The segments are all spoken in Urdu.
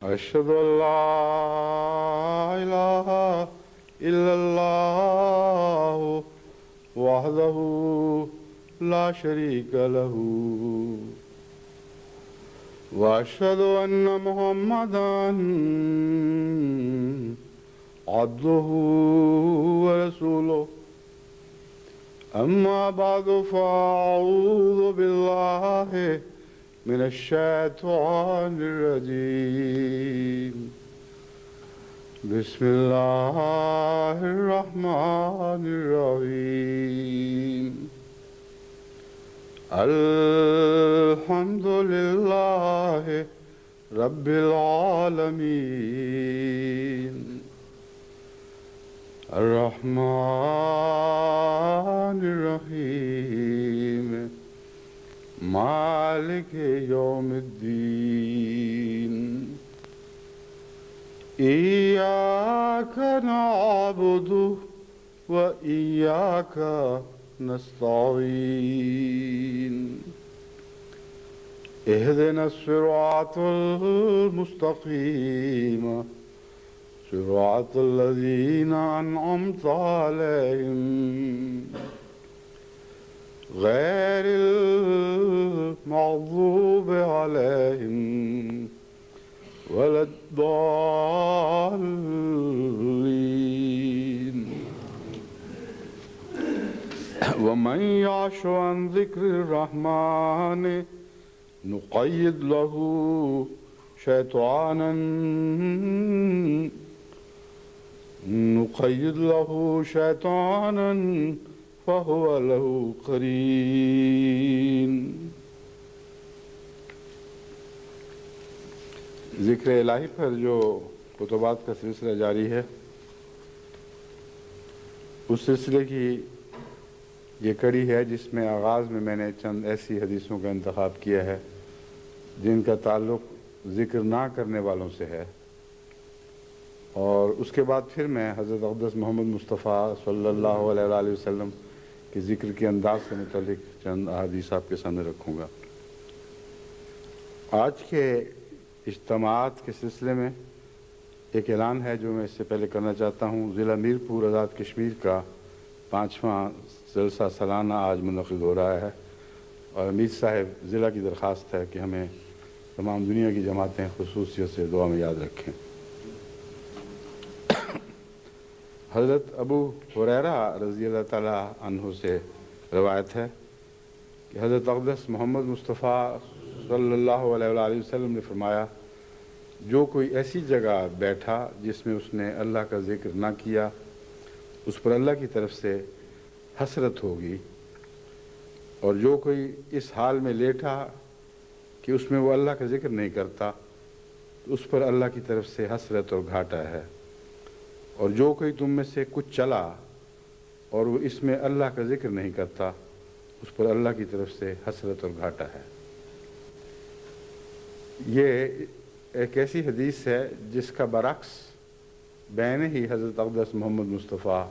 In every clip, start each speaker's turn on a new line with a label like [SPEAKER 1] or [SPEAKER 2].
[SPEAKER 1] أشهد أن لا إله إلا الله وحده لا شريك له وأشهد أن محمدا عبده ورسوله أما بعد فأعوذ بالله من الشيطان الرجيم بسم الله الرحمن الرحيم الحمد لله رب العالمين الرحمن الرحيم مالك يوم الدين إياك نعبد وإياك نستعين اهدنا الصراط المستقيم صراط الذين أنعمت عليهم غير المغضوب عليهم ولا الضالين ومن يعش عن ذكر الرحمن نقيض له شيطانا فهو له قرين ذکر الہی پر جو خطبات کا سلسلہ جاری ہے، اس سلسلے کی یہ کڑی ہے جس میں آغاز میں نے چند ایسی حدیثوں کا انتخاب کیا ہے جن کا تعلق ذکر نہ کرنے والوں سے ہے، اور اس کے بعد پھر میں حضرت اقدس محمد مصطفیٰ صلی اللہ علیہ وآلہ وسلم کے ذکر کے انداز سے متعلق چند احادیث آپ کے سامنے رکھوں گا۔ آج کے اجتماعات کے سلسلے میں ایک اعلان ہے جو میں اس سے پہلے کرنا چاہتا ہوں۔ ضلع میرپور آزاد کشمیر کا 5واں جلسہ سالانہ آج منعقد ہو رہا ہے، اور امیر صاحب ضلع کی درخواست ہے کہ ہمیں تمام دنیا کی جماعتیں خصوصیت سے دعا میں یاد رکھیں۔ حضرت ابو ہریرہ رضی اللہ تعالیٰ عنہ سے روایت ہے کہ حضرت اقدس محمد مصطفیٰ صلی اللہ علیہ وآلہ وسلم نے فرمایا، جو کوئی ایسی جگہ بیٹھا جس میں اس نے اللہ کا ذکر نہ کیا، اس پر اللہ کی طرف سے حسرت ہوگی، اور جو کوئی اس حال میں لیٹا کہ اس میں وہ اللہ کا ذکر نہیں کرتا، تو اس پر اللہ کی طرف سے حسرت اور گھاٹا ہے، اور جو کوئی تم میں سے کچھ چلا اور وہ اس میں اللہ کا ذکر نہیں کرتا، اس پر اللہ کی طرف سے حسرت اور گھاٹا ہے۔ یہ ایک ایسی حدیث ہے جس کا برعکس بین ہی حضرت اقدس محمد مصطفیٰ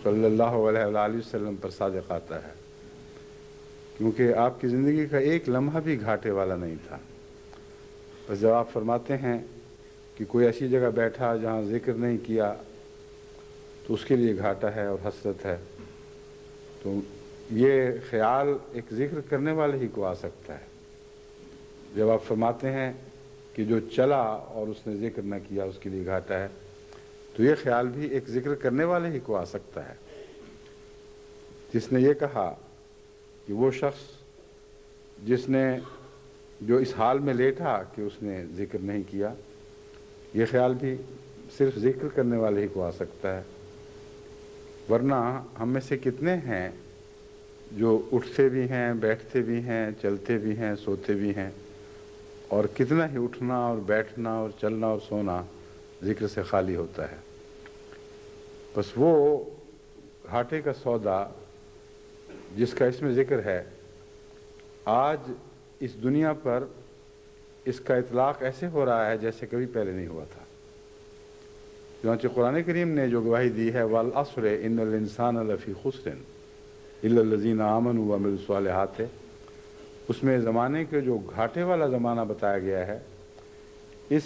[SPEAKER 1] صلی اللہ علیہ وآلہ وسلم پر صادق آتا ہے، کیونکہ آپ کی زندگی کا ایک لمحہ بھی گھاٹے والا نہیں تھا۔ بس جب آپ فرماتے ہیں کہ کوئی ایسی جگہ بیٹھا جہاں ذکر نہیں کیا تو اس کے لیے گھاٹا ہے اور حسرت ہے، تو یہ خیال ایک ذکر کرنے والے ہی کو آ سکتا ہے۔ جب آپ فرماتے ہیں کہ جو چلا اور اس نے ذکر نہ کیا اس کے لیے گھاٹا ہے، تو یہ خیال بھی ایک ذکر کرنے والے ہی کو آ سکتا ہے، جس نے یہ کہا کہ وہ شخص جس نے جو اس حال میں لیٹا کہ اس نے ذکر نہیں کیا، یہ خیال بھی صرف ذکر کرنے والے ہی کو آ سکتا ہے، ورنہ ہم میں سے کتنے ہیں جو اٹھتے بھی ہیں، بیٹھتے بھی ہیں، چلتے بھی ہیں، سوتے بھی ہیں، اور کتنا ہی اٹھنا اور بیٹھنا اور چلنا اور سونا ذکر سے خالی ہوتا ہے۔ بس وہ گھاٹے کا سودا جس کا اس میں ذکر ہے، آج اس دنیا پر اس کا اطلاق ایسے ہو رہا ہے جیسے کبھی پہلے نہیں ہوا تھا۔ چنانچہ قرآن کریم نے جو گواہی دی ہے، وَالْعَصْرِ إِنَّ الْإِنسَانَ لَفِي خُسْرٍ إِلَّا الَّذِينَ آمَنُوا وَعَمِلُوا الصَّالِحَاتِ، اس میں زمانے کے جو گھاٹے والا زمانہ بتایا گیا ہے، اس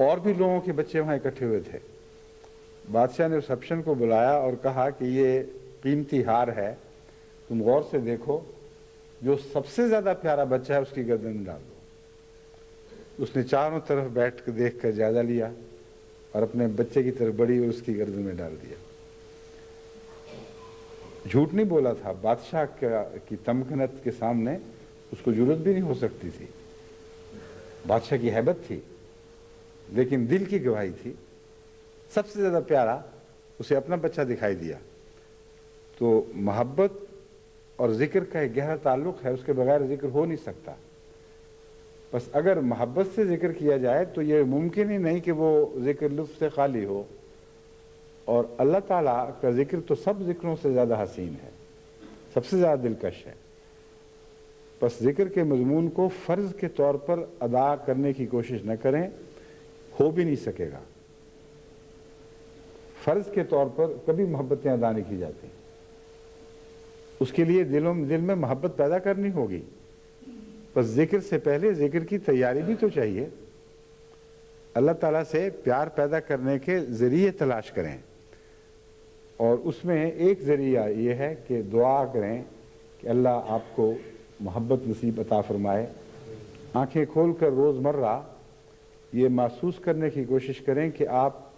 [SPEAKER 1] اور بھی لوگوں کے بچے وہاں اکٹھے ہوئے تھے. بادشاہ نے اس حبشن کو بلایا اور کہا کہ یہ قیمتی ہار ہے، تم غور سے دیکھو، جو سب سے زیادہ پیارا بچہ ہے اس کی گردن میں ڈال دو. اس نے چاروں طرف بیٹھ کر دیکھ کر جائزہ لیا اور اپنے بچے کی طرف بڑھی اور اس کی گردن میں ڈال دیا. جھوٹ نہیں بولا تھا. بادشاہ کی تمکنت کے سامنے اس کو جرأت بھی نہیں ہو سکتی تھی. بادشاہ کی ہیبت تھی لیکن دل کی گواہی تھی. سب سے زیادہ پیارا اسے اپنا بچہ دکھائی دیا. تو محبت اور ذکر کا ایک گہرا تعلق ہے، اس کے بغیر ذکر ہو نہیں سکتا. بس اگر محبت سے ذکر کیا جائے تو یہ ممکن ہی نہیں کہ وہ ذکر لطف سے خالی ہو. اور اللہ تعالیٰ کا ذکر تو سب ذکروں سے زیادہ حسین ہے، سب سے زیادہ دلکش ہے. بس ذکر کے مضمون کو فرض کے طور پر ادا کرنے کی کوشش نہ کریں، ہو بھی نہیں سکے گا. فرض کے طور پر کبھی محبتیں ادا نہیں کی جاتی. اس کے لیے دل میں محبت پیدا کرنی ہوگی. بس ذکر سے پہلے ذکر کی تیاری بھی تو چاہیے. اللہ تعالیٰ سے پیار پیدا کرنے کے ذریعے تلاش کریں، اور اس میں ایک ذریعہ یہ ہے کہ دعا کریں کہ اللہ آپ کو محبت نصیب عطا فرمائے. آنکھیں کھول کر روزمرہ یہ محسوس کرنے کی کوشش کریں کہ آپ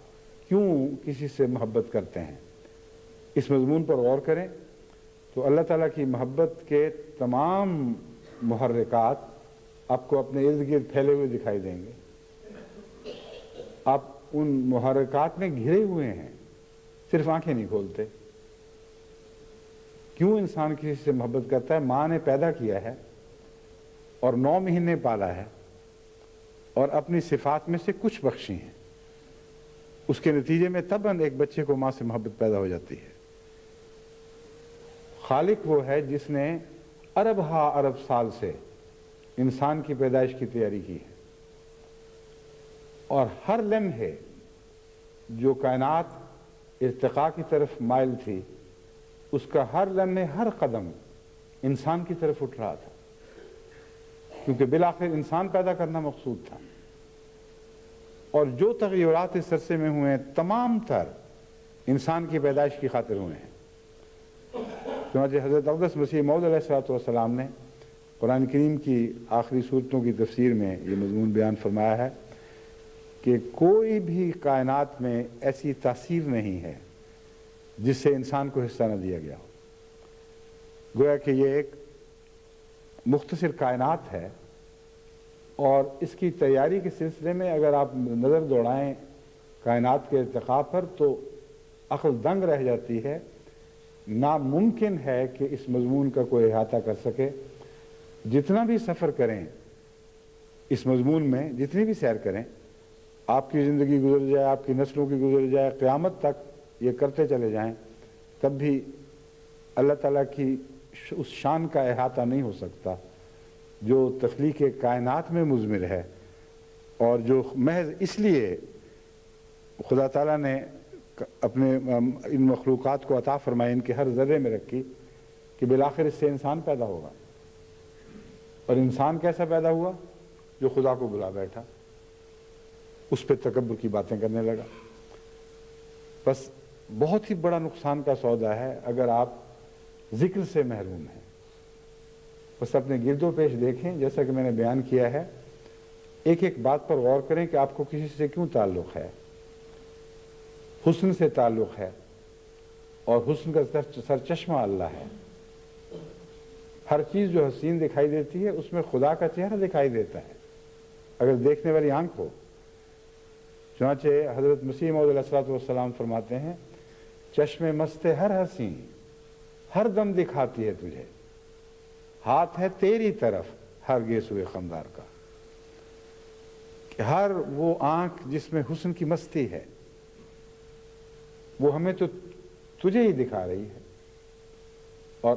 [SPEAKER 1] کیوں کسی سے محبت کرتے ہیں. اس مضمون پر غور کریں تو اللہ تعالیٰ کی محبت کے تمام محرکات آپ کو اپنے ارد گرد پھیلے ہوئے دکھائی دیں گے. آپ ان محرکات میں گھرے ہوئے ہیں، صرف آنکھیں نہیں کھولتے. کیوں انسان کسی سے محبت کرتا ہے؟ ماں نے پیدا کیا ہے اور 9 مہینے پالا ہے اور اپنی صفات میں سے کچھ بخشی ہیں. اس کے نتیجے میں طبعاً ایک بچے کو ماں سے محبت پیدا ہو جاتی ہے. خالق وہ ہے جس نے ارب ہا ارب سال سے انسان کی پیدائش کی تیاری کی ہے، اور ہر لمحے جو کائنات ارتقاء کی طرف مائل تھی، اس کا ہر لمحے ہر قدم انسان کی طرف اٹھ رہا تھا، کیونکہ بالآخر انسان پیدا کرنا مقصود تھا. اور جو تغیرات اس عرصے میں ہوئے ہیں تمام تر انسان کی پیدائش کی خاطر ہوئے ہیں. چنانچہ حضرت اقدس مسیح موعود علیہ السلام نے قرآن کریم کی آخری صورتوں کی تفسیر میں یہ مضمون بیان فرمایا ہے کہ کوئی بھی کائنات میں ایسی تاثیر نہیں ہے جس سے انسان کو حصہ نہ دیا گیا ہو. گویا کہ یہ ایک مختصر کائنات ہے، اور اس کی تیاری کے سلسلے میں اگر آپ نظر دوڑائیں کائنات کے ارتقاء پر تو عقل دنگ رہ جاتی ہے. ناممکن ہے کہ اس مضمون کا کوئی احاطہ کر سکے. جتنا بھی سفر کریں اس مضمون میں، جتنی بھی سیر کریں، آپ کی زندگی گزر جائے، آپ کی نسلوں کی گزر جائے، قیامت تک یہ کرتے چلے جائیں، تب بھی اللہ تعالیٰ کی اس شان کا احاطہ نہیں ہو سکتا جو تخلیق کائنات میں مضمر ہے، اور جو محض اس لیے خدا تعالیٰ نے اپنے ان مخلوقات کو عطا فرمائے، ان کے ہر ذرے میں رکھی کہ بالآخر اس سے انسان پیدا ہوگا. اور انسان کیسا پیدا ہوا؟ جو خدا کو بلا بیٹھا، اس پہ تکبر کی باتیں کرنے لگا. بس بہت ہی بڑا نقصان کا سودا ہے اگر آپ ذکر سے محروم ہیں. بس اپنے گرد و پیش دیکھیں، جیسا کہ میں نے بیان کیا ہے، ایک ایک بات پر غور کریں کہ آپ کو کسی سے کیوں تعلق ہے. حسن سے تعلق ہے، اور حسن کا سرچشمہ اللہ ہے. ہر چیز جو حسین دکھائی دیتی ہے اس میں خدا کا چہرہ دکھائی دیتا ہے اگر دیکھنے والی آنکھ ہو. چنانچہ حضرت مسیح موعود علیہ السلام فرماتے ہیں، چشم مست ہر حسین ہر دم دکھاتی ہے تجھے، ہاتھ ہے تیری طرف ہر گیسوئے خمدار کا. کہ ہر وہ آنکھ جس میں حسن کی مستی ہے وہ ہمیں تو تجھے ہی دکھا رہی ہے. اور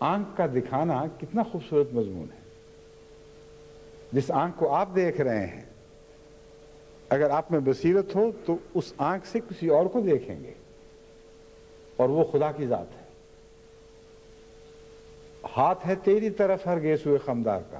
[SPEAKER 1] آنکھ کا دکھانا کتنا خوبصورت مضمون ہے. جس آنکھ کو آپ دیکھ رہے ہیں، اگر آپ میں بصیرت ہو تو اس آنکھ سے کسی اور کو دیکھیں گے، اور وہ خدا کی ذات ہے. ہاتھ ہے تیری طرف ہر گیسوئے خمدار کا.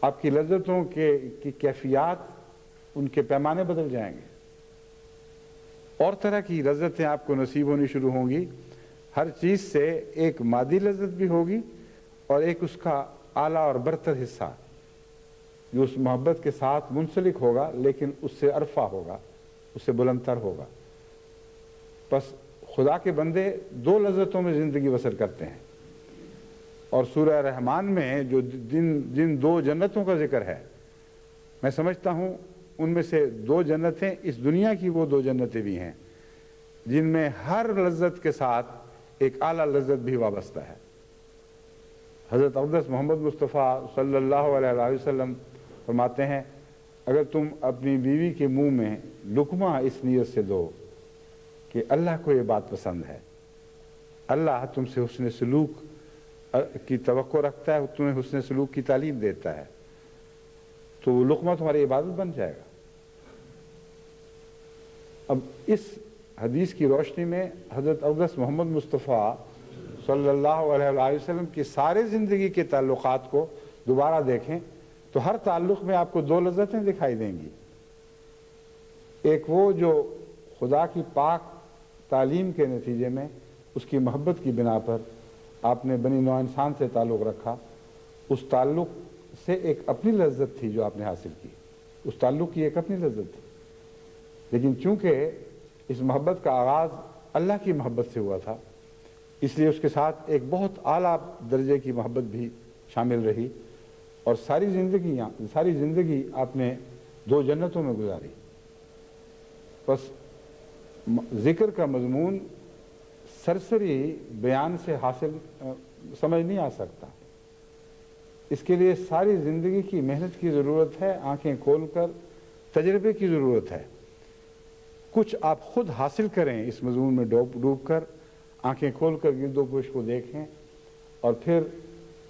[SPEAKER 1] آپ کی لذتوں کی کیفیات، ان کے پیمانے بدل جائیں گے، اور طرح کی لذتیں آپ کو نصیب ہونی شروع ہوں گی۔ ہر چیز سے ایک مادی لذت بھی ہوگی اور ایک اس کا اعلیٰ اور برتر حصہ جو اس محبت کے ساتھ منسلک ہوگا، لیکن اس سے ارفع ہوگا، اس سے بلند تر ہوگا۔ بس خدا کے بندے دو لذتوں میں زندگی بسر کرتے ہیں، اور سورہ رحمان میں جو جن دو جنتوں کا ذکر ہے، میں سمجھتا ہوں ان میں سے دو جنتیں اس دنیا کی وہ دو جنتیں بھی ہیں جن میں ہر لذت کے ساتھ ایک اعلیٰ لذت بھی وابستہ ہے۔ حضرت اقدس محمد مصطفیٰ صلی اللہ علیہ وسلم فرماتے ہیں، اگر تم اپنی بیوی کے منہ میں لقمہ اس نیت سے دو کہ اللہ کو یہ بات پسند ہے، اللہ تم سے حسن سلوک کی توقع رکھتا ہے، تمہیں حسن سلوک کی تعلیم دیتا ہے، تو وہ لقمہ تمہاری عبادت بن جائے گا۔ اب اس حدیث کی روشنی میں حضرت اقدس محمد مصطفیٰ صلی اللہ علیہ وسلم کی سارے زندگی کے تعلقات کو دوبارہ دیکھیں تو ہر تعلق میں آپ کو دو لذتیں دکھائی دیں گی۔ ایک وہ جو خدا کی پاک تعلیم کے نتیجے میں اس کی محبت کی بنا پر آپ نے بنی نوع انسان سے تعلق رکھا، اس تعلق سے ایک اپنی لذت تھی جو آپ نے حاصل کی، اس تعلق کی ایک اپنی لذت تھی، لیکن چونکہ اس محبت کا آغاز اللہ کی محبت سے ہوا تھا، اس لیے اس کے ساتھ ایک بہت اعلیٰ درجے کی محبت بھی شامل رہی، اور ساری زندگی آپ نے دو جنتوں میں گزاری۔ بس ذکر کا مضمون سرسری بیان سے حاصل سمجھ نہیں آ سکتا، اس کے لیے ساری زندگی کی محنت کی ضرورت ہے، آنکھیں کھول کر تجربے کی ضرورت ہے۔ کچھ آپ خود حاصل کریں اس مضمون میں ڈوب کر، آنکھیں کھول کر گرد و پیش کو دیکھیں، اور پھر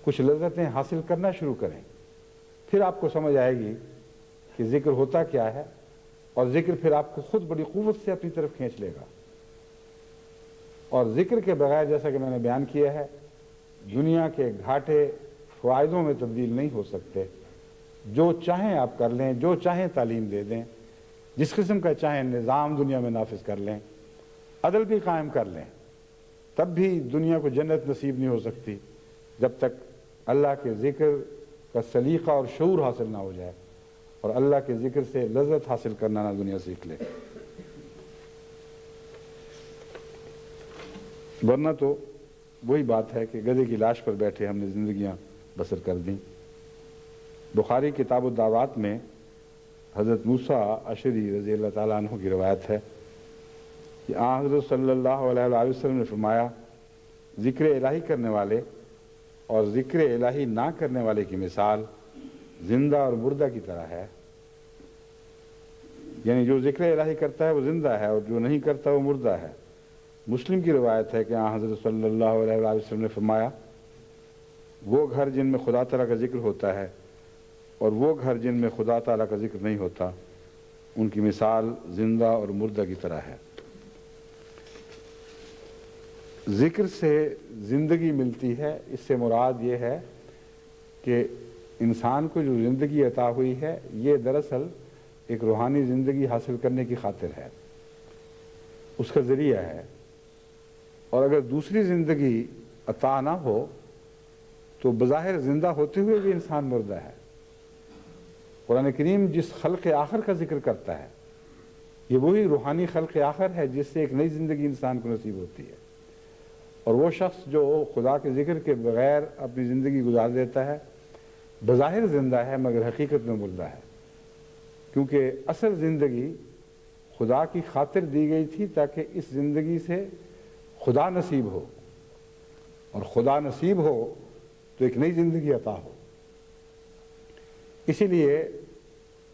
[SPEAKER 1] کچھ لذتیں حاصل کرنا شروع کریں، پھر آپ کو سمجھ آئے گی کہ ذکر ہوتا کیا ہے، اور ذکر پھر آپ کو خود بڑی قوت سے اپنی طرف کھینچ لے گا۔ اور ذکر کے بغیر، جیسا کہ میں نے بیان کیا ہے، دنیا کے گھاٹے فوائدوں میں تبدیل نہیں ہو سکتے۔ جو چاہیں آپ کر لیں، جو چاہیں تعلیم دے دیں، جس قسم کا چاہیں نظام دنیا میں نافذ کر لیں، عدل بھی قائم کر لیں، تب بھی دنیا کو جنت نصیب نہیں ہو سکتی جب تک اللہ کے ذکر کا سلیقہ اور شعور حاصل نہ ہو جائے، اور اللہ کے ذکر سے لذت حاصل کرنا نہ دنیا سیکھ لے۔ ورنہ تو وہی بات ہے کہ گدھے کی لاش پر بیٹھے ہم نے زندگیاں بسر کر دیں۔ بخاری کتاب الدعوات میں حضرت موسیٰ اشعری رضی اللہ تعالیٰ عنہ کی روایت ہے کہ حضرت صلی اللہ علیہ وسلم نے فرمایا، ذکر الہی کرنے والے اور ذکر الہی نہ کرنے والے کی مثال زندہ اور مردہ کی طرح ہے۔ یعنی جو ذکر الہی کرتا ہے وہ زندہ ہے، اور جو نہیں کرتا وہ مردہ ہے۔ مسلم کی روایت ہے کہ حضرت صلی اللہ علیہ وسلم نے فرمایا، وہ گھر جن میں خدا تعالیٰ کا ذکر ہوتا ہے اور وہ گھر جن میں خدا تعالیٰ کا ذکر نہیں ہوتا، ان کی مثال زندہ اور مردہ کی طرح ہے۔ ذکر سے زندگی ملتی ہے، اس سے مراد یہ ہے کہ انسان کو جو زندگی عطا ہوئی ہے یہ دراصل ایک روحانی زندگی حاصل کرنے کی خاطر ہے، اس کا ذریعہ ہے۔ اور اگر دوسری زندگی عطا نہ ہو تو بظاہر زندہ ہوتے ہوئے بھی انسان مردہ ہے۔ قرآن کریم جس خلق آخر کا ذکر کرتا ہے، یہ وہی روحانی خلق آخر ہے جس سے ایک نئی زندگی انسان کو نصیب ہوتی ہے۔ اور وہ شخص جو خدا کے ذکر کے بغیر اپنی زندگی گزار دیتا ہے، بظاہر زندہ ہے مگر حقیقت میں مردہ ہے، کیونکہ اصل زندگی خدا کی خاطر دی گئی تھی تاکہ اس زندگی سے خدا نصیب ہو، اور خدا نصیب ہو تو ایک نئی زندگی عطا ہو۔ اسی لیے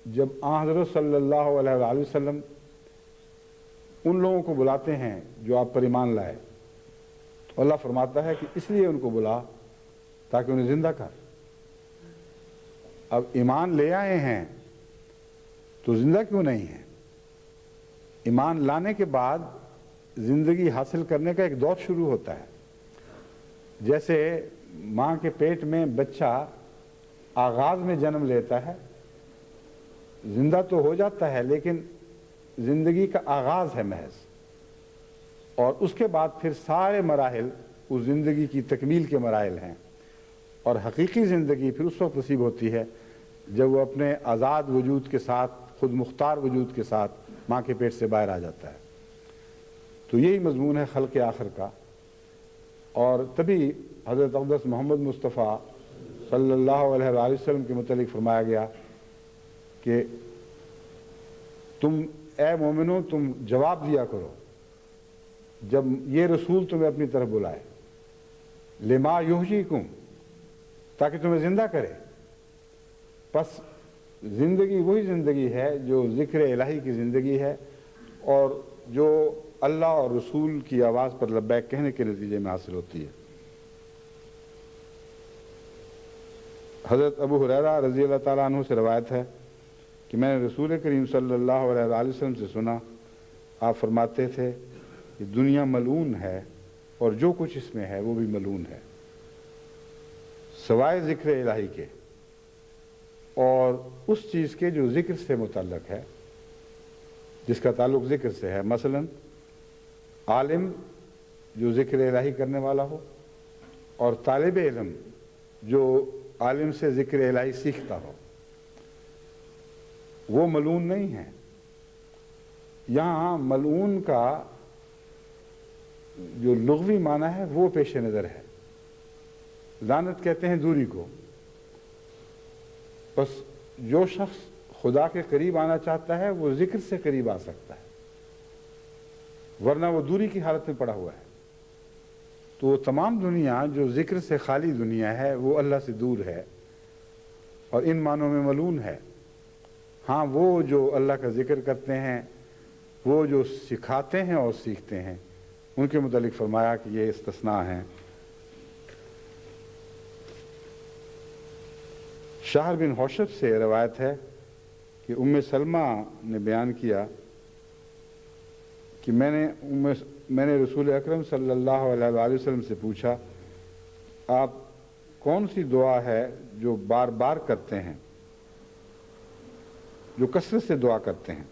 [SPEAKER 1] جب حضرت صلی اللہ علیہ وسلم ان لوگوں کو بلاتے ہیں جو آپ پر ایمان لائے، تو اللہ فرماتا ہے کہ اس لیے ان کو بلا تاکہ انہیں زندہ کر۔ اب ایمان لے آئے ہیں تو زندہ کیوں نہیں ہیں؟ ایمان لانے کے بعد زندگی حاصل کرنے کا ایک دور شروع ہوتا ہے۔ جیسے ماں کے پیٹ میں بچہ آغاز میں جنم لیتا ہے، زندہ تو ہو جاتا ہے لیکن زندگی کا آغاز ہے محض، اور اس کے بعد پھر سارے مراحل اس زندگی کی تکمیل کے مراحل ہیں، اور حقیقی زندگی پھر اس وقت نصیب ہوتی ہے جب وہ اپنے آزاد وجود کے ساتھ، خود مختار وجود کے ساتھ ماں کے پیٹ سے باہر آ جاتا ہے۔ تو یہی مضمون ہے خلق آخر کا، اور تبھی حضرت اقدس محمد مصطفیٰ صلی اللہ علیہ وآلہ وسلم کے متعلق فرمایا گیا کہ تم اے مومنوں تم جواب دیا کرو جب یہ رسول تمہیں اپنی طرف بلائے، لما یحییکم، تاکہ تمہیں زندہ کرے۔ پس زندگی وہی زندگی ہے جو ذکر الہی کی زندگی ہے، اور جو اللہ اور رسول کی آواز پر لبیک کہنے کے نتیجے میں حاصل ہوتی ہے۔ حضرت ابو ہریرہ رضی اللہ تعالیٰ عنہ سے روایت ہے کہ میں نے رسول کریم صلی اللہ علیہ وآلہ وسلم سے سنا، آپ فرماتے تھے کہ دنیا ملعون ہے اور جو کچھ اس میں ہے وہ بھی ملعون ہے سوائے ذکر الہی کے، اور اس چیز کے جو ذکر سے متعلق ہے، جس کا تعلق ذکر سے ہے، مثلا عالم جو ذکر الہی کرنے والا ہو، اور طالب علم جو عالم سے ذکر الہی سیکھتا ہو، وہ ملعون نہیں ہے۔ یہاں ملعون کا جو لغوی معنی ہے وہ پیش نظر ہے، لعنت کہتے ہیں دوری کو۔ بس جو شخص خدا کے قریب آنا چاہتا ہے وہ ذکر سے قریب آ سکتا ہے، ورنہ وہ دوری کی حالت میں پڑا ہوا ہے۔ تو تمام دنیا جو ذکر سے خالی دنیا ہے وہ اللہ سے دور ہے اور ان معنوں میں ملعون ہے۔ ہاں وہ جو اللہ کا ذکر کرتے ہیں، وہ جو سکھاتے ہیں اور سیکھتے ہیں، ان کے متعلق فرمایا کہ یہ استثناء ہیں۔ شہر بن حوشب سے روایت ہے کہ ام سلمہ نے بیان کیا کہ میں نے رسول اکرم صلی اللہ علیہ وآلہ وسلم سے پوچھا، آپ کون سی دعا ہے جو بار بار کرتے ہیں، جو کثرت سے دعا کرتے ہیں؟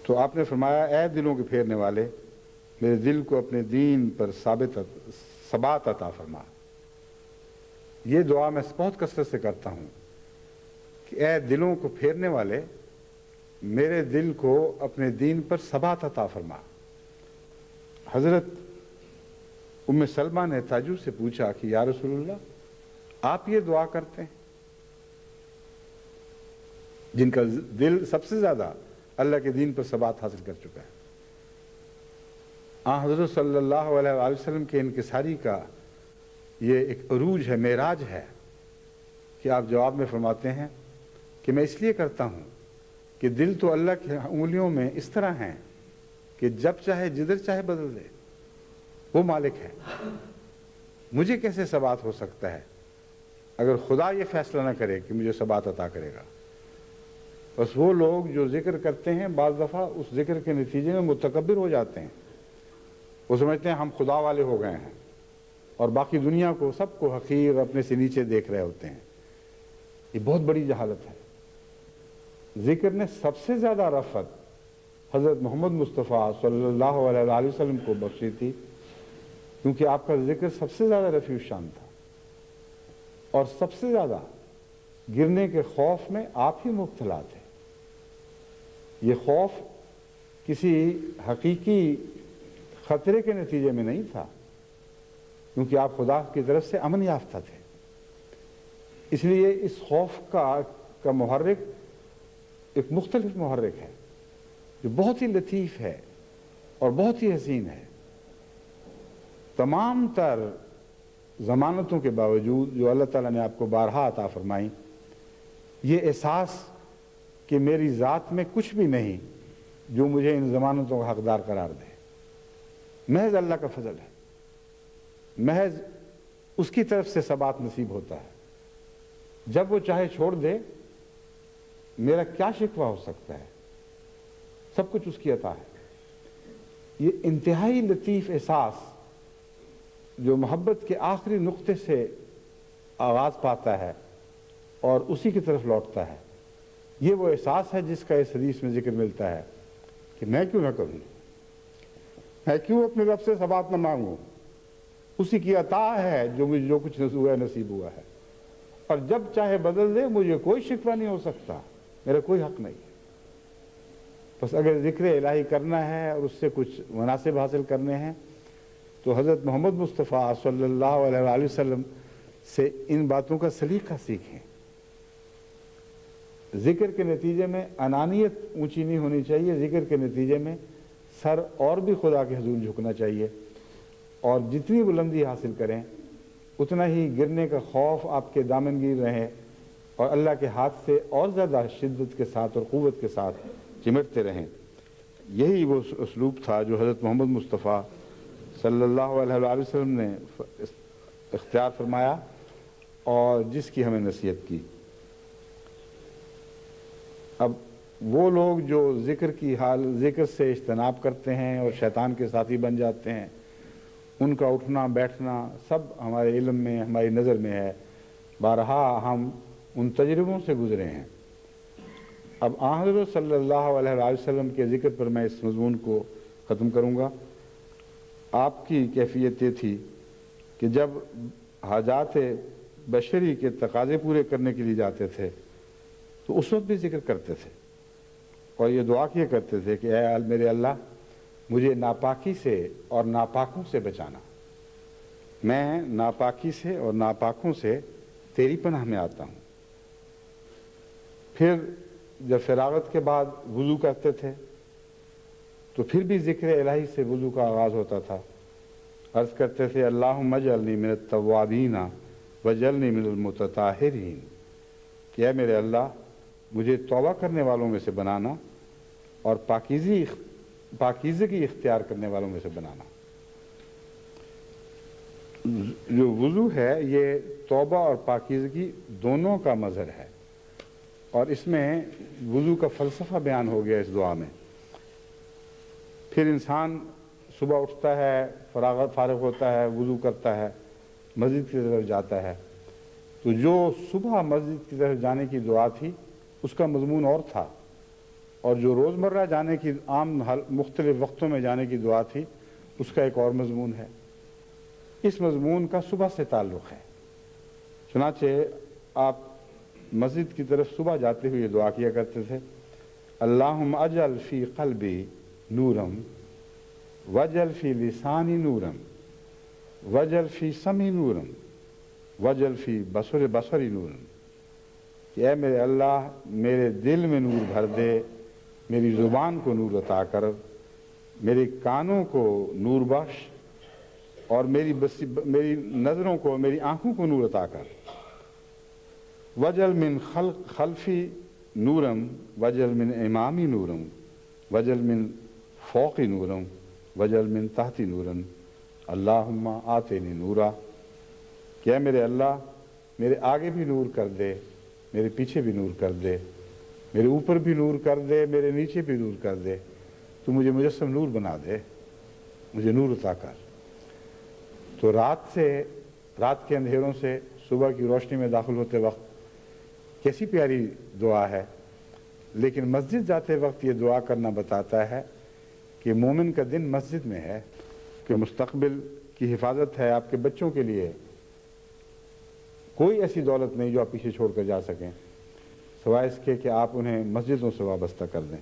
[SPEAKER 1] تو آپ نے فرمایا، اے دلوں کے پھیرنے والے، میرے دل کو اپنے دین پر ثبات عطا فرما۔ یہ دعا میں بہت کثرت سے کرتا ہوں کہ اے دلوں کو پھیرنے والے، میرے دل کو اپنے دین پر ثبات عطا فرما۔ حضرت ام سلمہ نے تعجب سے پوچھا کہ یا رسول اللہ، آپ یہ دعا کرتے ہیں؟ جن کا دل سب سے زیادہ اللہ کے دین پر ثبات حاصل کر چکا ہے۔ حضرت صلی اللہ علیہ وآلہ وسلم کے انکساری کا یہ ایک عروج ہے، معراج ہے، کہ آپ جواب میں فرماتے ہیں کہ میں اس لیے کرتا ہوں کہ دل تو اللہ کی انگلیوں میں اس طرح ہیں کہ جب چاہے جدھر چاہے بدل دے، وہ مالک ہے۔ مجھے کیسے ثبات ہو سکتا ہے اگر خدا یہ فیصلہ نہ کرے کہ مجھے ثبات عطا کرے گا؟ بس وہ لوگ جو ذکر کرتے ہیں بعض دفعہ اس ذکر کے نتیجے میں متکبر ہو جاتے ہیں، وہ سمجھتے ہیں ہم خدا والے ہو گئے ہیں، اور باقی دنیا کو، سب کو حقیر اپنے سے نیچے دیکھ رہے ہوتے ہیں۔ یہ بہت بڑی جہالت ہے۔ ذکر نے سب سے زیادہ رفعت حضرت محمد مصطفیٰ صلی اللہ علیہ وآلہ وسلم کو بخشی تھی، کیونکہ آپ کا ذکر سب سے زیادہ رفیع الشان تھا، اور سب سے زیادہ گرنے کے خوف میں آپ ہی مبتلا تھے۔ یہ خوف کسی حقیقی خطرے کے نتیجے میں نہیں تھا، کیونکہ آپ خدا کی طرف سے امن یافتہ تھے۔ اس لیے اس خوف کا محرک ایک مختلف محرک ہے جو بہت ہی لطیف ہے اور بہت ہی حسین ہے۔ تمام تر ضمانتوں کے باوجود جو اللہ تعالیٰ نے آپ کو بارہا عطا فرمائی، یہ احساس کہ میری ذات میں کچھ بھی نہیں جو مجھے ان ضمانتوں کا حقدار قرار دے، محض اللہ کا فضل ہے، محض اس کی طرف سے ثبات نصیب ہوتا ہے۔ جب وہ چاہے چھوڑ دے، میرا کیا شکوہ ہو سکتا ہے؟ سب کچھ اس کی عطا ہے۔ یہ انتہائی لطیف احساس جو محبت کے آخری نقطے سے آغاز پاتا ہے اور اسی کی طرف لوٹتا ہے۔ یہ وہ احساس ہے جس کا اس حدیث میں ذکر ملتا ہے کہ میں کیوں نہ کروں، میں کیوں اپنے رب سے ثبات نہ مانگوں، اسی کی عطا ہے جو مجھے جو کچھ ہوا ہے نصیب ہوا ہے، اور جب چاہے بدل دے، مجھے کوئی شکوہ نہیں ہو سکتا، میرا کوئی حق نہیں ہے۔ بس اگر ذکر الہی کرنا ہے اور اس سے کچھ مناسب حاصل کرنے ہیں تو حضرت محمد مصطفیٰ صلی اللہ علیہ وآلہ وسلم سے ان باتوں کا سلیقہ سیکھیں۔ ذکر کے نتیجے میں انانیت اونچی نہیں ہونی چاہیے، ذکر کے نتیجے میں سر اور بھی خدا کے حضور جھکنا چاہیے، اور جتنی بلندی حاصل کریں اتنا ہی گرنے کا خوف آپ کے دامنگیر رہے، اور اللہ کے ہاتھ سے اور زیادہ شدت کے ساتھ اور قوت کے ساتھ چمٹتے رہیں۔ یہی وہ اسلوب تھا جو حضرت محمد مصطفیٰ صلی اللہ علیہ وآلہ وسلم نے اختیار فرمایا اور جس کی ہمیں نصیحت کی۔ اب وہ لوگ جو ذکر سے اجتناب کرتے ہیں اور شیطان کے ساتھی بن جاتے ہیں، ان کا اٹھنا بیٹھنا سب ہمارے علم میں، ہماری نظر میں ہے، بارہا ہم ان تجربوں سے گزرے ہیں۔ اب آن حضرت صلی اللہ علیہ وآلہ وسلم کے ذکر پر میں اس مضمون کو ختم کروں گا۔ آپ کی کیفیت یہ تھی کہ جب حاجات بشری کے تقاضے پورے کرنے کے لیے جاتے تھے تو اس وقت بھی ذکر کرتے تھے، اور یہ دعا کیا کرتے تھے کہ اے میرے اللہ، مجھے ناپاکی سے اور ناپاکوں سے بچانا، میں ناپاکی سے اور ناپاکوں سے تیری پناہ میں آتا ہوں۔ پھر جب فراغت کے بعد وضو کرتے تھے تو پھر بھی ذکر الہی سے وضو کا آغاز ہوتا تھا۔ عرض کرتے تھے اللہم اجعلنی من التوابین واجعلنی من المتطہرین، کہ اے میرے اللہ، مجھے توبہ کرنے والوں میں سے بنانا اور پاکیزگی اختیار کرنے والوں میں سے بنانا۔ جو وضو ہے یہ توبہ اور پاکیزگی دونوں کا مظہر ہے، اور اس میں وضو کا فلسفہ بیان ہو گیا اس دعا میں۔ پھر انسان صبح اٹھتا ہے، فارغ ہوتا ہے، وضو کرتا ہے، مسجد کی طرف جاتا ہے، تو جو صبح مسجد کی طرف جانے کی دعا تھی اس کا مضمون اور تھا، اور جو روزمرہ جانے کی عام مختلف وقتوں میں جانے کی دعا تھی اس کا ایک اور مضمون ہے۔ اس مضمون کا صبح سے تعلق ہے، چنانچہ آپ مسجد کی طرف صبح جاتے ہوئے دعا کیا کرتے تھے اللہم اجعل فی قلبی نورم واجعل فی لسانی نورم واجعل فی سمعی نورم واجعل فی بصری نورم، کہ اے میرے اللہ، میرے دل میں نور بھر دے، میری زبان کو نور عطا کر، میرے کانوں کو نور بخش، اور میری نظروں کو، میری آنکھوں کو نور عطا کر۔ وجل من خلفی نورم وجل من امامی نورم وجل من فوقی نورم وجل من تحتی نورم اللہم آتینی نورا، کہ اے میرے اللہ، میرے آگے بھی نور کر دے، میرے پیچھے بھی نور کر دے، میرے اوپر بھی نور کر دے، میرے نیچے بھی نور کر دے، تو مجھے مجسم نور بنا دے، مجھے نور عطا کر۔ تو رات کے اندھیروں سے صبح کی روشنی میں داخل ہوتے وقت کیسی پیاری دعا ہے، لیکن مسجد جاتے وقت یہ دعا کرنا بتاتا ہے کہ مومن کا دن مسجد میں ہے، کہ مستقبل کی حفاظت ہے آپ کے بچوں کے لیے۔ کوئی ایسی دولت نہیں جو آپ پیچھے چھوڑ کر جا سکیں سوائے اس کے کہ آپ انہیں مسجدوں سے وابستہ کر دیں۔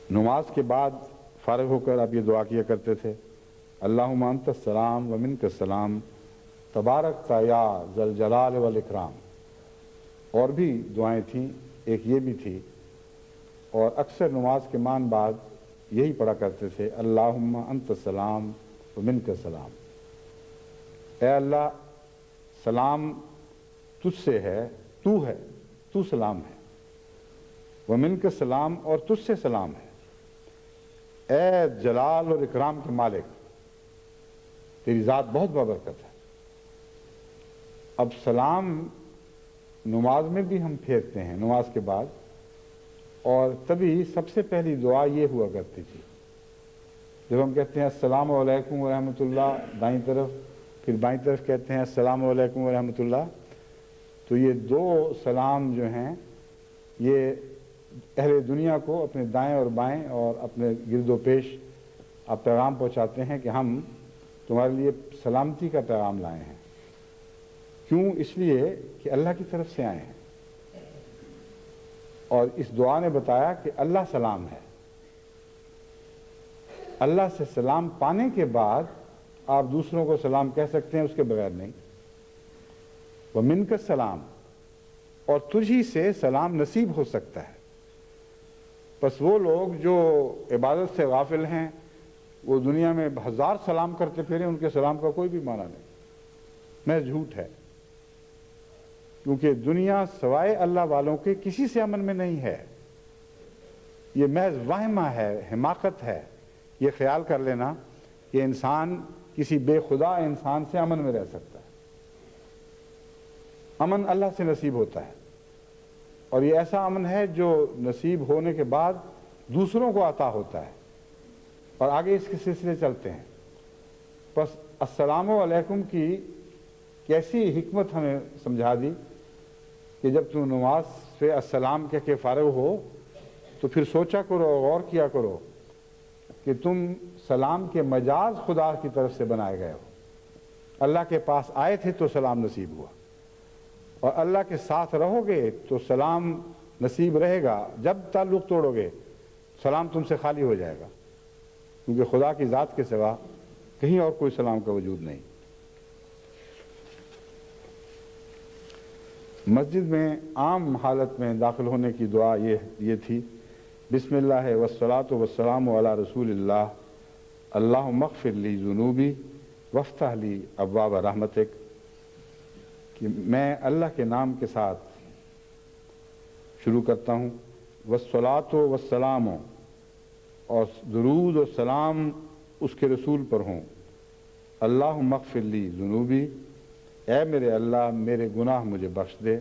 [SPEAKER 1] نماز کے بعد فارغ ہو کر آپ یہ دعا کیا کرتے تھے اللہم انت السلام ومنک السلام تبارکت یا ذی الجلال والاکرام۔ اور بھی دعائیں تھیں، ایک یہ بھی تھی، اور اکثر نماز کے بعد یہی پڑھا کرتے تھے اللہم انت السلام ومنک السلام، اے اللہ، سلام تجھ سے ہے، تو سلام ہے، ومنک السلام، اور تجھ سے سلام ہے، اے جلال اور اکرام کے مالک، تیری ذات بہت بابرکت ہے۔ اب سلام نماز میں بھی ہم پھیرتے ہیں نماز کے بعد، اور تبھی سب سے پہلی دعا یہ ہوا کرتی تھی جب ہم کہتے ہیں السلام علیکم ورحمۃ اللہ دائیں طرف، پھر بائیں طرف کہتے ہیں السلام علیکم ورحمۃ اللہ. تو یہ دو سلام جو ہیں یہ اہل دنیا کو اپنے دائیں اور بائیں اور اپنے گرد و پیش آپ پیغام پہنچاتے ہیں کہ ہم تمہارے لیے سلامتی کا پیغام لائے ہیں. کیوں؟ اس لیے کہ اللہ کی طرف سے آئے ہیں. اور اس دعا نے بتایا کہ اللہ سلام ہے. اللہ سے سلام پانے کے بعد آپ دوسروں کو سلام کہہ سکتے ہیں، اس کے بغیر نہیں. وَمِنْكَ السلام، اور تجھی سے سلام نصیب ہو سکتا ہے. بس وہ لوگ جو عبادت سے غافل ہیں وہ دنیا میں ہزار سلام کرتے پھریں، ان کے سلام کا کوئی بھی معنی نہیں، محض جھوٹ ہے. کیونکہ دنیا سوائے اللہ والوں کے کسی سے امن میں نہیں ہے. یہ محض وہمہ ہے، حماقت ہے یہ خیال کر لینا کہ انسان کسی بے خدا انسان سے امن میں رہ سکتا ہے. امن اللہ سے نصیب ہوتا ہے، اور یہ ایسا امن ہے جو نصیب ہونے کے بعد دوسروں کو عطا ہوتا ہے. اور آگے اس کے سلسلے چلتے ہیں. بس السلام علیکم کی کیسی حکمت ہمیں سمجھا دی کہ جب تم نماز سے السلام کہہ کے فارغ ہو تو پھر سوچا کرو، غور کیا کرو کہ تم سلام کے مجاز خدا کی طرف سے بنائے گئے ہو. اللہ کے پاس آئے تھے تو سلام نصیب ہوا، اور اللہ کے ساتھ رہو گے تو سلام نصیب رہے گا. جب تعلق توڑو گے سلام تم سے خالی ہو جائے گا، کیونکہ خدا کی ذات کے سوا کہیں اور کوئی سلام کا وجود نہیں. مسجد میں عام حالت میں داخل ہونے کی دعا یہ تھی: بسم اللہ والصلاۃ والسلام علی رسول اللہ، اللہم اغفر لی ذنوبی وافتح لی ابواب رحمتک. کہ میں اللہ کے نام کے ساتھ شروع کرتا ہوں. والصلاۃ والسلام، اور درود و سلام اس کے رسول پر ہوں. اللہم اغفر لی ذنوبی، اے میرے اللہ میرے گناہ مجھے بخش دے.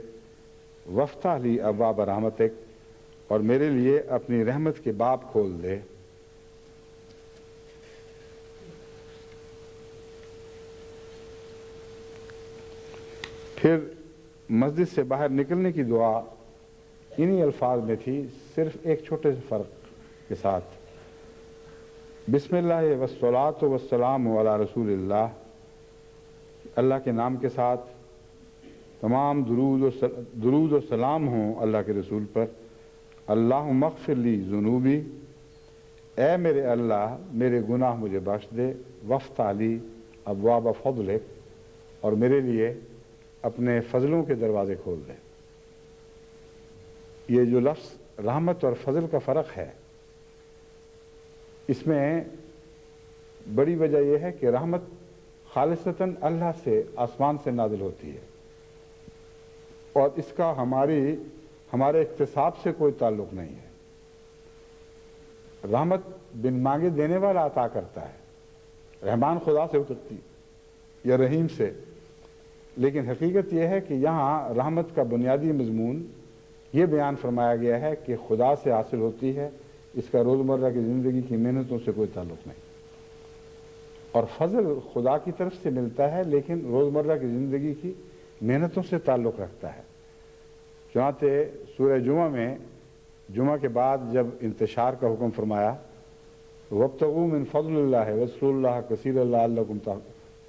[SPEAKER 1] وافتح لی ابواب رحمتک، اور میرے لیے اپنی رحمت کے باب کھول دے. پھر مسجد سے باہر نکلنے کی دعا انہی الفاظ میں تھی، صرف ایک چھوٹے سے فرق کے ساتھ: بسم اللہ والصلاۃ والسلام علی رسول اللہ، اللہ کے نام کے ساتھ تمام درود و سلام ہوں اللہ کے رسول پر. اللہم اغفر لی ذنوبی، اے میرے اللہ میرے گناہ مجھے بخش دے. وافتح لی ابواب فضلک، اور میرے لیے اپنے فضلوں کے دروازے کھول دے. یہ جو لفظ رحمت اور فضل کا فرق ہے، اس میں بڑی وجہ یہ ہے کہ رحمت خالصتاً اللہ سے آسمان سے نازل ہوتی ہے، اور اس کا ہمارے اکتساب سے کوئی تعلق نہیں ہے. رحمت بن مانگے دینے والا عطا کرتا ہے، رحمان خدا سے اترتی یا رحیم سے. لیکن حقیقت یہ ہے کہ یہاں رحمت کا بنیادی مضمون یہ بیان فرمایا گیا ہے کہ خدا سے حاصل ہوتی ہے، اس کا روزمرہ کی زندگی کی محنتوں سے کوئی تعلق نہیں. اور فضل خدا کی طرف سے ملتا ہے لیکن روزمرہ کی زندگی کی محنتوں سے تعلق رکھتا ہے. چنانچہ سورہ جمعہ میں جمعہ کے بعد جب انتشار کا حکم فرمایا، وابتغوا من فضل اللہ واذکروا اللہ کثیرا لعلکم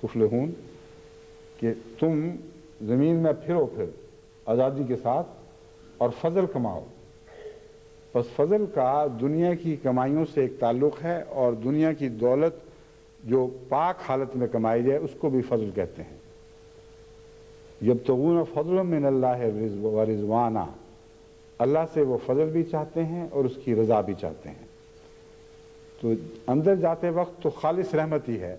[SPEAKER 1] تفلحون، کہ تم زمین میں پھرو پھر آزادی کے ساتھ اور فضل کماؤ. بس فضل کا دنیا کی کمائیوں سے ایک تعلق ہے، اور دنیا کی دولت جو پاک حالت میں کمائی جائے اس کو بھی فضل کہتے ہیں. یبتغون فضلا من اللہ ورضوانا، اللہ سے وہ فضل بھی چاہتے ہیں اور اس کی رضا بھی چاہتے ہیں. تو اندر جاتے وقت تو خالص رحمت ہی ہے،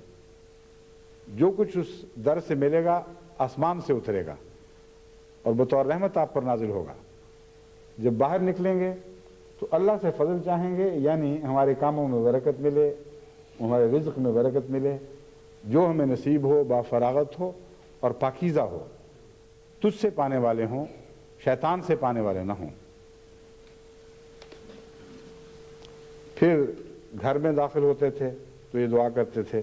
[SPEAKER 1] جو کچھ اس در سے ملے گا آسمان سے اترے گا اور بطور رحمت آپ پر نازل ہوگا. جب باہر نکلیں گے تو اللہ سے فضل چاہیں گے، یعنی ہمارے کاموں میں برکت ملے، ہمارے رزق میں برکت ملے، جو ہمیں نصیب ہو با فراغت ہو اور پاکیزہ ہو، تجھ سے پانے والے ہوں، شیطان سے پانے والے نہ ہوں. پھر گھر میں داخل ہوتے تھے تو یہ دعا کرتے تھے: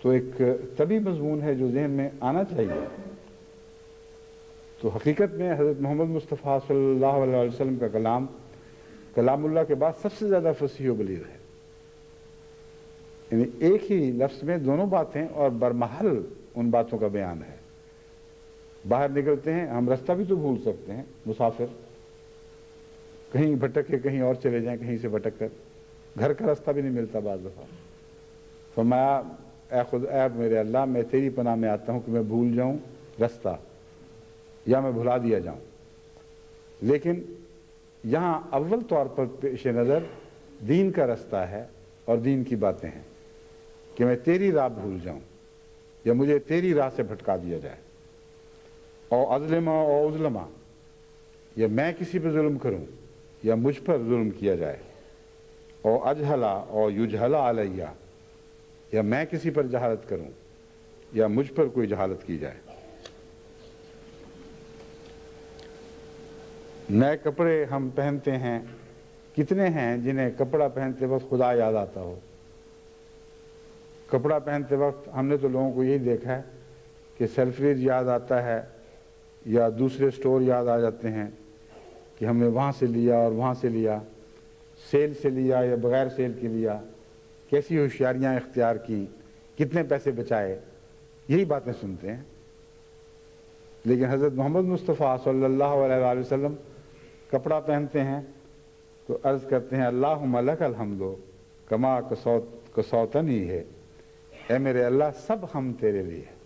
[SPEAKER 1] تو ایک طبی مضمون ہے جو ذہن میں آنا چاہیے. تو حقیقت میں حضرت محمد مصطفیٰ صلی اللہ علیہ وسلم کا کلام اللہ کے بعد سب سے زیادہ فصیح و بلیغ ہے. یعنی ایک ہی لفظ میں دونوں باتیں اور برمحل ان باتوں کا بیان ہے. باہر نکلتے ہیں ہم رستہ بھی تو بھول سکتے ہیں، مسافر کہیں بھٹک کے کہیں اور چلے جائیں، کہیں سے بھٹک کر گھر کا رستہ بھی نہیں ملتا بعض دفعہ. فرمایا اے میرے اللہ میں تیری پناہ میں آتا ہوں کہ میں بھول جاؤں رستہ یا میں بھلا دیا جاؤں. لیکن یہاں اول طور پر پیش نظر دین کا رستہ ہے اور دین کی باتیں ہیں کہ میں تیری راہ بھول جاؤں یا مجھے تیری راہ سے بھٹکا دیا جائے. او اظلم او اظلمہ، یا میں کسی پہ ظلم کروں یا مجھ پر ظلم کیا جائے. او اجہلا او یجہلا علیہ، یا میں کسی پر جہالت کروں یا مجھ پر کوئی جہالت کی جائے. نئے کپڑے ہم پہنتے ہیں، کتنے ہیں جنہیں کپڑا پہنتے وقت خدا یاد آتا ہو. کپڑا پہنتے وقت ہم نے تو لوگوں کو یہی دیکھا ہے کہ سیلفریز یاد آتا ہے یا دوسرے سٹور یاد آ جاتے ہیں کہ ہم نے وہاں سے لیا اور وہاں سے لیا، سیل سے لیا یا بغیر سیل کے لیا، کیسی ہوشیاریاں اختیار کی، کتنے پیسے بچائے، یہی باتیں سنتے ہیں. لیکن حضرت محمد مصطفیٰ صلی اللہ علیہ وآلہ وسلم کپڑا پہنتے ہیں تو عرض کرتے ہیں اللہم لک الحمد کما کسوتنی ہے، اے میرے اللہ سب ہم تیرے لیے ہے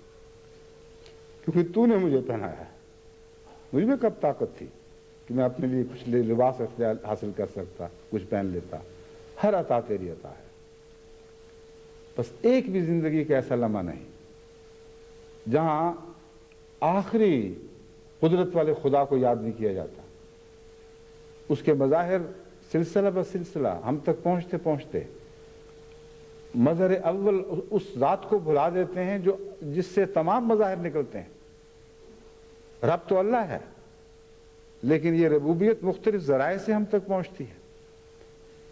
[SPEAKER 1] کیونکہ تو نے مجھے پہنایا ہے. مجھ میں کب طاقت تھی کہ میں اپنے لیے کچھ لباس اختیار حاصل کر سکتا، کچھ پہن لیتا. ہر عطا تیری عطا ہے. بس ایک بھی زندگی کا ایسا لمحہ نہیں جہاں آخری قدرت والے خدا کو یاد نہیں کیا جاتا. اس کے مظاہر سلسلہ بہ سلسلہ ہم تک پہنچتے پہنچتے مظہر اول اس ذات کو بھلا دیتے ہیں جو جس سے تمام مظاہر نکلتے ہیں. رب تو اللہ ہے لیکن یہ ربوبیت مختلف ذرائع سے ہم تک پہنچتی ہے.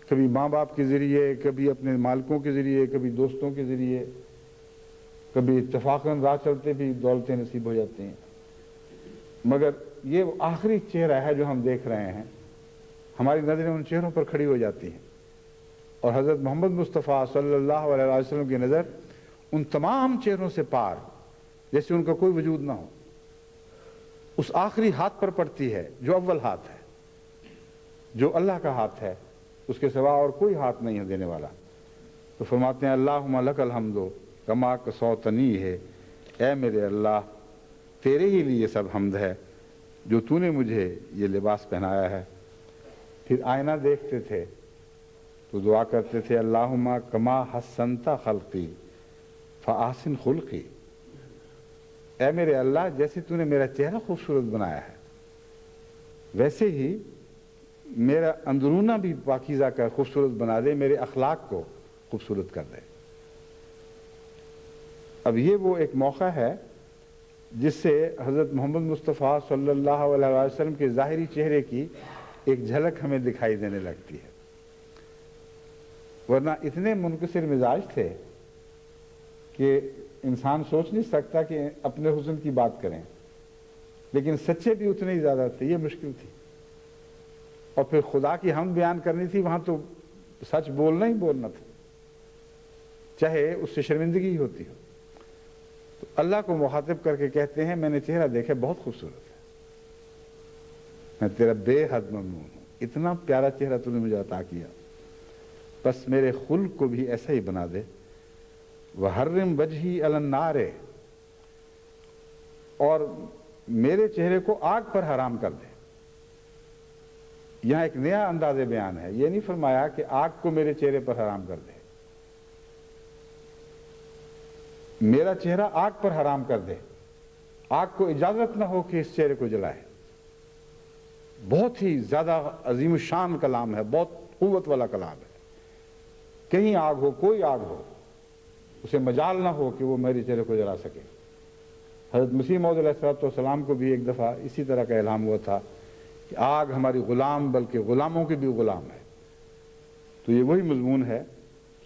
[SPEAKER 1] کبھی ماں باپ کے ذریعے، کبھی اپنے مالکوں کے ذریعے، کبھی دوستوں کے ذریعے، کبھی اتفاقاً راہ چلتے بھی دولتیں نصیب ہو جاتی ہیں. مگر یہ وہ آخری چہرہ ہے جو ہم دیکھ رہے ہیں. ہماری نظریں ان چہروں پر کھڑی ہو جاتی ہیں اور حضرت محمد مصطفیٰ صلی اللہ علیہ وسلم کی نظر ان تمام چہروں سے پار، جیسے ان کا کوئی وجود نہ ہو، اس آخری ہاتھ پر پڑتی ہے جو اول ہاتھ ہے، جو اللہ کا ہاتھ ہے. اس کے سوا اور کوئی ہاتھ نہیں ہے دینے والا. تو فرماتے ہیں اللہم لک الحمد کما کسوتنی ہے، اے میرے اللہ تیرے ہی لیے سب حمد ہے جو تو نے مجھے یہ لباس پہنایا ہے. پھر آئینہ دیکھتے تھے تو دعا کرتے تھے اللہم کما حسنت خلقی فاحسن خلقی، اے میرے اللہ جیسے تو نے میرا چہرہ خوبصورت بنایا ہے ویسے ہی میرا اندرونہ بھی پاکیزہ کر خوبصورت بنا دے، میرے اخلاق کو خوبصورت کر دے. اب یہ وہ ایک موقع ہے جس سے حضرت محمد مصطفیٰ صلی اللہ علیہ وسلم کے ظاہری چہرے کی ایک جھلک ہمیں دکھائی دینے لگتی ہے. ورنہ اتنے منکسر مزاج تھے کہ انسان سوچ نہیں سکتا کہ اپنے حسن کی بات کریں، لیکن سچے بھی اتنے ہی زیادہ تھے. یہ مشکل تھی. اور پھر خدا کی حمد بیان کرنی تھی، وہاں تو سچ بولنا ہی بولنا تھا، چاہے اس سے شرمندگی ہی ہوتی ہو. تو اللہ کو مخاطب کر کے کہتے ہیں میں نے چہرہ دیکھا بہت خوبصورت ہے، میں تیرا بے حد ممنون ہوں، اتنا پیارا چہرہ تو نے مجھے عطا کیا، بس میرے خلق کو بھی ایسا ہی بنا دے. وحرم وجہی علی النار، اور میرے چہرے کو آگ پر حرام کر دے. یہاں ایک نیا انداز بیان ہے. یہ نہیں فرمایا کہ آگ کو میرے چہرے پر حرام کر دے، میرا چہرہ آگ پر حرام کر دے، آگ کو اجازت نہ ہو کہ اس چہرے کو جلائے. بہت ہی زیادہ عظیم الشان کلام ہے، بہت قوت والا کلام ہے. کہیں آگ ہو، کوئی آگ ہو، اسے مجال نہ ہو کہ وہ میرے چہرے کو جلا سکے. حضرت مسیح موعود علیہ السلام کو بھی ایک دفعہ اسی طرح کا الہام ہوا تھا کہ آگ ہماری غلام بلکہ غلاموں کی بھی غلام ہے. تو یہ وہی مضمون ہے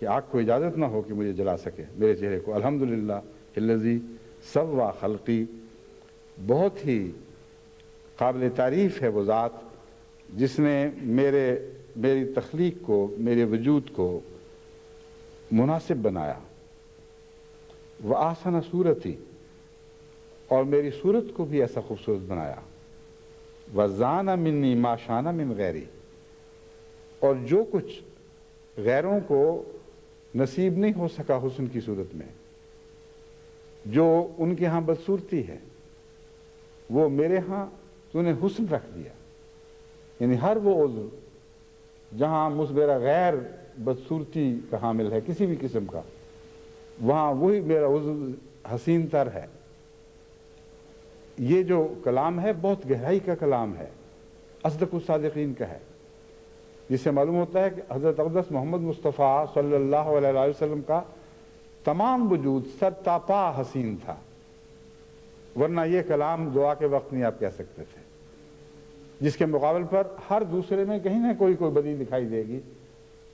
[SPEAKER 1] کہ آگ کو اجازت نہ ہو کہ مجھے جلا سکے میرے چہرے کو۔ الحمدللہ الذی سوا خلقی، بہت ہی قابل تعریف ہے وہ ذات جس نے میری تخلیق کو، میرے وجود کو مناسب بنایا۔ وَأَحْسَنَ صورتی، اور میری صورت کو بھی ایسا خوبصورت بنایا۔ وَزَانَ مِنِّي مَا شَانَ مِنْ غَيْرِي، اور جو کچھ غیروں کو نصیب نہیں ہو سکا حسن کی صورت میں، جو ان کے ہاں بدصورتی ہے، وہ میرے ہاں تو نے حسن رکھ دیا۔ یعنی ہر وہ عضو جہاں میرا غیر بدصورتی کا حامل ہے کسی بھی قسم کا، وہاں وہی میرا عضو حسین تر ہے۔ یہ جو کلام ہے بہت گہرائی کا کلام ہے، اصدق الصادقین کا ہے، جس سے معلوم ہوتا ہے کہ حضرت اقدس محمد مصطفیٰ صلی اللہ علیہ وسلم کا تمام وجود سر تا پا حسین تھا، ورنہ یہ کلام دعا کے وقت نہیں آپ کہہ سکتے تھے، جس کے مقابل پر ہر دوسرے میں کہیں نہ کوئی بدی دکھائی دے گی،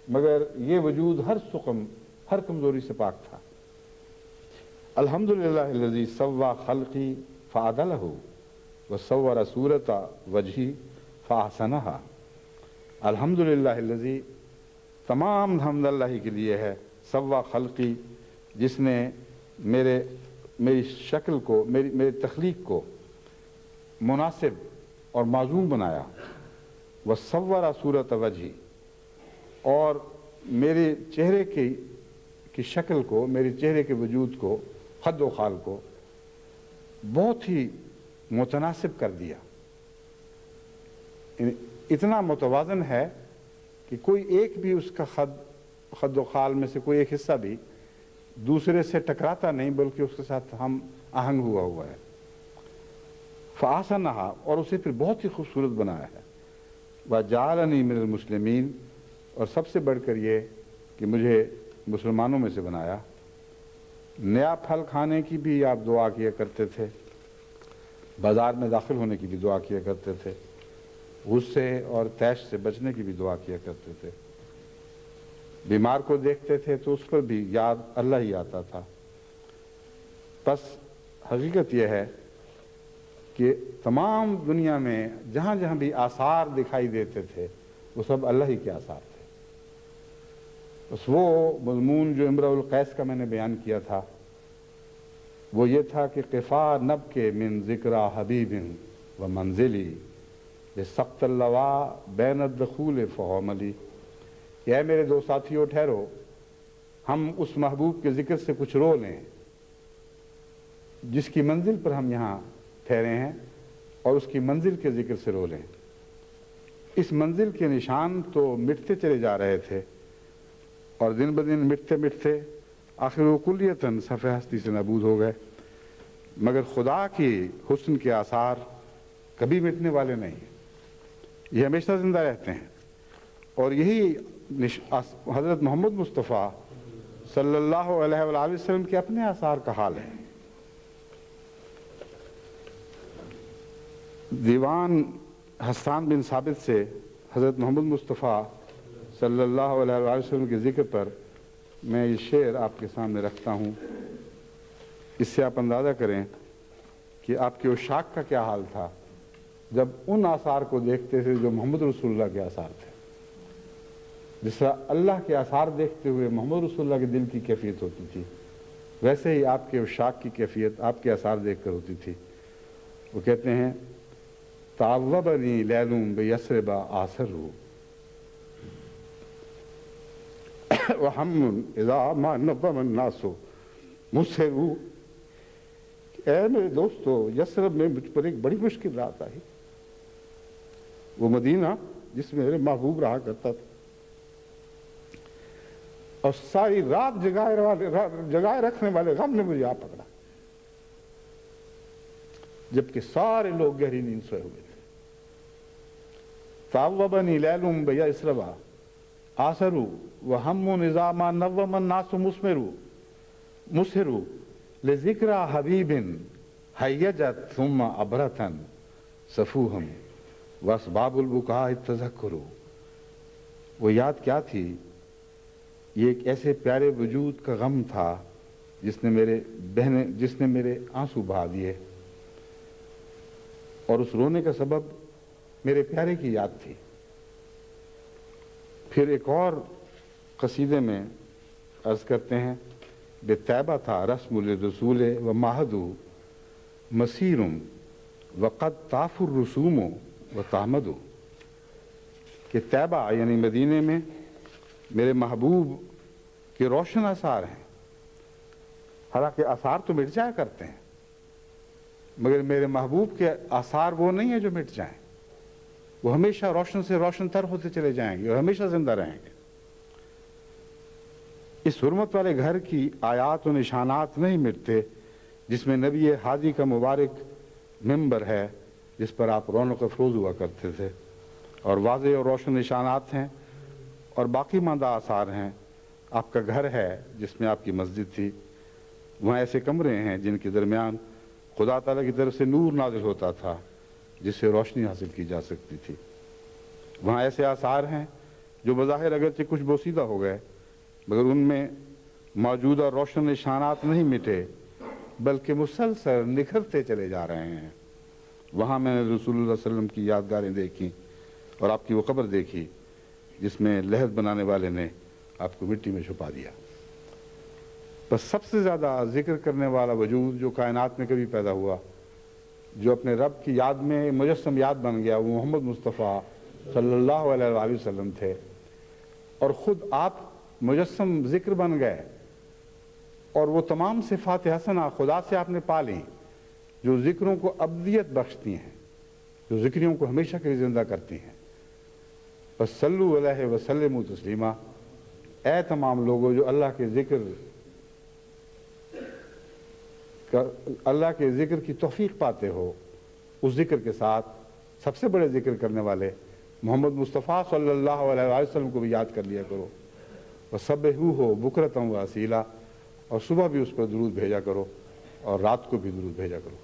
[SPEAKER 1] مگر یہ وجود ہر سقم، ہر کمزوری سے پاک تھا۔ الحمدللہ الذی سوا خلقی فعدلہ وصور صورت وجہی فاحسنہا۔ الحمدللہ الذی، تمام حمد اللہ ہی کے لیے ہے، سوا خلقی، جس نے میری شکل کو، میری تخلیق کو مناسب اور معزوم بنایا۔ وصور صورت وجہی، اور میرے چہرے کی شکل کو، میرے چہرے کے وجود کو، خد و خال کو بہت ہی متناسب کر دیا، اتنا متوازن ہے کہ کوئی ایک بھی اس کا خد و خال میں سے کوئی ایک حصہ بھی دوسرے سے ٹکراتا نہیں، بلکہ اس کے ساتھ ہم آہنگ ہوا ہے۔ فَأَحْسَنَهَا، اور اسے پھر بہت ہی خوبصورت بنایا ہے۔ وَجَعَلَنِي مِنَ الْمُسْلِمِينَ، اور سب سے بڑھ کر یہ کہ مجھے مسلمانوں میں سے بنایا۔ نیا پھل کھانے کی بھی آپ دعا کیا کرتے تھے، بازار میں داخل ہونے کی بھی دعا کیا کرتے تھے، غصے اور طیش سے بچنے کی بھی دعا کیا کرتے تھے، بیمار کو دیکھتے تھے تو اس پر بھی یاد اللہ ہی آتا تھا۔ بس حقیقت یہ ہے کہ تمام دنیا میں جہاں جہاں بھی آثار دکھائی دیتے تھے وہ سب اللہ ہی کے آثار تھے۔ بس وہ مضمون جو امرؤ القیس کا میں نے بیان کیا تھا وہ یہ تھا کہ قفا نب کے من ذکرہ حبیب و منزلی سخت اللوا بین الدخول فہوملی، اے میرے دو ساتھیوں ٹھہرو، ہم اس محبوب کے ذکر سے کچھ رو لیں جس کی منزل پر ہم یہاں ٹھہرے ہیں، اور اس کی منزل کے ذکر سے رو لیں۔ اس منزل کے نشان تو مٹتے چلے جا رہے تھے، اور دن بدن مٹتے مٹتے آخر وہ کلیتاً صفحہ ہستی سے نابود ہو گئے، مگر خدا کی حسن کے آثار کبھی مٹنے والے نہیں ہیں، یہ ہمیشہ زندہ رہتے ہیں، اور یہی حضرت محمد مصطفیٰ صلی اللہ علیہ وآلہ وسلم کے اپنے آثار کا حال ہے۔ دیوان حسان بن ثابت سے حضرت محمد مصطفیٰ صلی اللہ علیہ وآلہ وسلم کے ذکر پر میں یہ شعر آپ کے سامنے رکھتا ہوں، اس سے آپ اندازہ کریں کہ آپ کے عشاق کا کیا حال تھا جب ان آثار کو دیکھتے تھے جو محمد رسول اللہ کے آثار تھے۔ جس طرح اللہ کے آثار دیکھتے ہوئے محمد رسول اللہ کے دل کی کیفیت ہوتی تھی، ویسے ہی آپ کے عشاق کی کیفیت آپ کے آثار دیکھ کر ہوتی تھی۔ وہ کہتے ہیں تعوبنی لیل بیثرب آثر وہم اذا ما نظم الناس مسر، اے میرے دوستو یثرب میں مجھ پر ایک بڑی مشکل رات آئی، وہ مدینہ جس میں میرے محبوب رہا کرتا تھا، اور ساری رات جگائے رکھنے والے غم نے مجھے آ پکڑا، جبکہ سارے لوگ گہری نیند سوئے ہوئے تھے۔ تعوبنی لیل بیثرب آثر وہم اذا ما نظم الناس مسر لذکر حبیب حیجت ثم عبرتا صفوہم واسباب البکاء التذکر۔ وہ یاد کیا تھی یہ ایک ایسے پیارے وجود کا غم تھا جس نے میرے آنسو بہا دیے، اور اس رونے کا سبب میرے پیارے کی یاد تھی۔ پھر ایک اور قصیدے میں عرض کرتے ہیں، بے طیبہ تھا رسم الرسول و ماہدو مسیرم وقد طاف الرسوم و تحمدو، کہ طیبہ یعنی مدینے میں میرے محبوب کے روشن آثار ہیں، حالانکہ آثار تو مٹ جایا کرتے ہیں، مگر میرے محبوب کے آثار وہ نہیں ہیں جو مٹ جائیں، وہ ہمیشہ روشن سے روشن تر ہوتے چلے جائیں گے اور ہمیشہ زندہ رہیں گے۔ اس حرمت والے گھر کی آیات و نشانات نہیں مٹتے جس میں نبی ہادی کا مبارک ممبر ہے، جس پر آپ رونق افروز ہوا کرتے تھے، اور واضح اور روشن نشانات ہیں اور باقی ماندہ آثار ہیں۔ آپ کا گھر ہے جس میں آپ کی مسجد تھی، وہاں ایسے کمرے ہیں جن کے درمیان خدا تعالیٰ کی طرف سے نور نازل ہوتا تھا جس سے روشنی حاصل کی جا سکتی تھی۔ وہاں ایسے آثار ہیں جو بظاہر اگرچہ کچھ بوسیدہ ہو گئے، مگر ان میں موجودہ روشن نشانات نہیں مٹے بلکہ مسلسل نکھرتے چلے جا رہے ہیں۔ وہاں میں نے رسول اللہ صلی اللہ علیہ وسلم کی یادگاریں دیکھیں اور آپ کی وہ قبر دیکھی جس میں لحد بنانے والے نے آپ کو مٹی میں چھپا دیا۔ بس سب سے زیادہ ذکر کرنے والا وجود جو کائنات میں کبھی پیدا ہوا، جو اپنے رب کی یاد میں مجسم یاد بن گیا، وہ محمد مصطفیٰ صلی اللہ علیہ وآلہ وسلم تھے، اور خود آپ مجسم ذکر بن گئے، اور وہ تمام صفات حسنہ خدا سے آپ نے پا لیں جو ذکروں کو ابدیت بخشتی ہیں، جو ذکریوں کو ہمیشہ کے لیے زندہ کرتی ہیں۔ بس صلو علیہ وسلم تسلیما، اے تمام لوگوں جو اللہ کے ذکر کی توفیق پاتے ہو، اس ذکر کے ساتھ سب سے بڑے ذکر کرنے والے محمد مصطفیٰ صلی اللہ علیہ وآلہ وسلم کو بھی یاد کر لیا کرو۔ وَسَبِّحُوهُ بُكْرَةً وَأَصِيلًا، اور صبح بھی اس پر درود بھیجا کرو اور رات کو بھی درود بھیجا کرو۔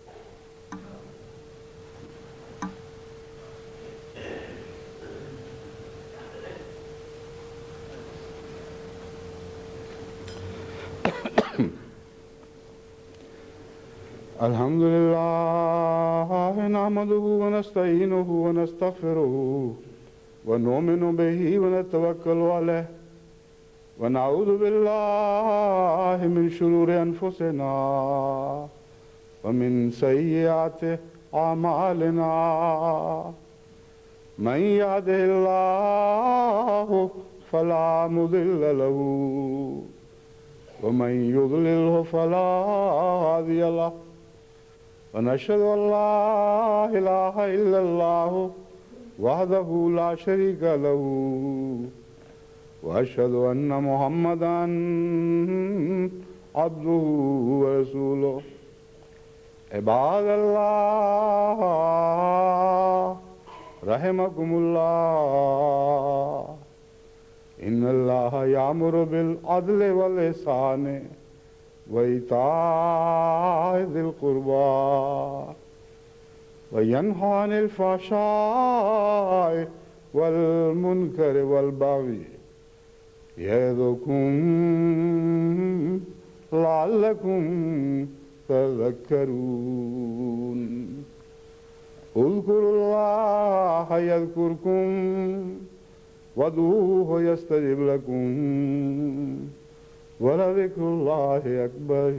[SPEAKER 1] الحمد للہ نحمده ونستعینه ونستغفره ونؤمن به ونتوکل علیہ ونعوذ باللہ من شرور انفسنا ومن سیئات اعمالنا، من یهده اللہ فلا مضل له ومن یضللہ فلا ہادی له، ونشهد أن لا إله إلا الله وحده لا شريك له، وأشهد أن محمدًا عبده ورسوله۔ عباد الله رحمكم الله، إن الله يأمر بالعدل والإحسان وإيتاء ذي القربى وينهى عن الفحشاء والمنكر والبغي يعظكم لعلكم تذكرون۔ اذكروا الله يذكركم وادعوه يستجب لكم، وَلَذِكْرُ اللَّهِ أَكْبَرُ۔